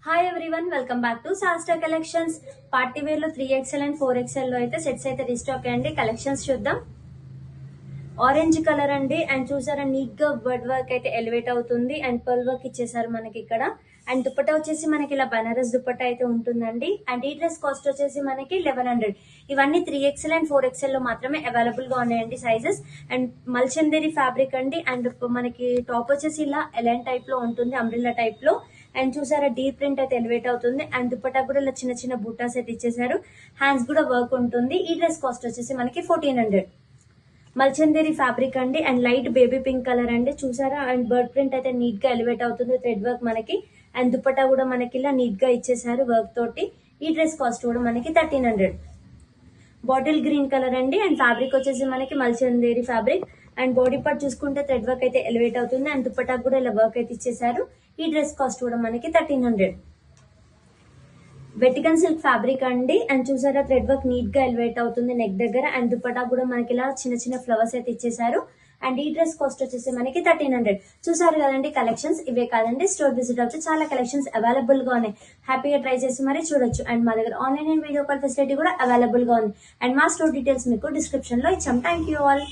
Hi everyone, welcome back to శాస్త్ర collections. Party wear లో 3XL and 4XL లో అయితే సెట్స్ అయితే రీస్టాక్ అయ్యండి. కలెక్షన్స్ చూద్దాం. ఆరెంజ్ కలర్ అండి, అండ్ చూసారా నీట్ గా బర్డ్ వర్క్ అయితే ఎలివేట్ అవుతుంది అండ్ పర్ల్ వర్క్ ఇచ్చేసారు మనకి ఇక్కడ. అండ్ దుపట్టా వచ్చేసి మనకి ఇలా బనారస్ దుపట్టా అయితే ఉంటుందండి. అండ్ ఈ డ్రెస్ కాస్ట్ వచ్చేసి మనకి 1100. ఇవన్నీ 3XL అండ్ 4XL లో మాత్రమే అవైలబుల్ గా ఉన్నాయండి సైజెస్. అండ్ మల్చందేరి ఫ్యాబ్రిక్ అండి. అండ్ మనకి టాప్ వచ్చేసి ఇలా ఎలైన్ టైప్ లో ఉంటుంది, అంబ్రిల్లా టైప్ లో. అండ్ చూసారా డీప్ ప్రింట్ అయితే ఎలివేట్ అవుతుంది. అండ్ దుపట్టా కూడా ఇలా చిన్న చిన్న బూటాస్ అయితే ఇచ్చేసారు. హ్యాండ్స్ కూడా వర్క్ ఉంటుంది. ఈ డ్రెస్ కాస్ట్ వచ్చేసి మనకి 1400. మల్చందేరి ఫ్యాబ్రిక్ అండి, and light baby pink colour అండి. చూసారా, అండ్ బర్డ్ ప్రింట్ అయితే నీట్ గా ఎలివేట్ అవుతుంది, థ్రెడ్ వర్క్ మనకి. అండ్ దుపట్టా కూడా మనకి ఇలా నీట్ గా ఇచ్చేసారు వర్క్ తోటి. ఈ డ్రెస్ కాస్ట్ కూడా మనకి 1300. బాటిల్ గ్రీన్ కలర్ అండి, అండ్ ఫ్యాబ్రిక్ వచ్చేసి మనకి మల్చందేరి ఫ్యాబ్రిక్. అండ్ బాడీ పార్ట్ చూసుకుంటే థ్రెడ్ వర్క్ అయితే ఎలివేట్ అవుతుంది. అండ్ దుపట్టా కూడా ఇలా వర్క్ అయితే ఇచ్చేసారు. ఈ డ్రెస్ కాస్ట్ కూడా మనకి 1300. వెటికన్ సిల్క్ ఫ్యాబ్రిక్ అండి, అండ్ చూసారా థ్రెడ్ వర్క్ నీట్ గా ఎలివేట్ అవుతుంది నెక్ దగ్గర. అండ్ దుపట్టా కూడా మనకి ఇలా చిన్న చిన్న ఫ్లవర్స్ అయితే ఇచ్చేసారు. అండ్ ఈ డ్రెస్ కాస్ట్ వచ్చేసి మనకి 1300. చూసారు కదండి కలెక్షన్స్. ఇవే కాదండి, స్టోర్ విజిట్ అవుతే చాలా కలెక్షన్స్ అవైలబుల్ గా ఉన్నాయి. హ్యాపీగా ట్రై చేసి మరీ చూడొచ్చు. అండ్ మా దగ్గర online and video call facility కూడా అవైలబుల్ గా ఉంది. అండ్ మా స్టోర్ డీటెయిల్స్ మీకు డిస్క్రిప్షన్ లో ఇచ్చాం. Thank you all.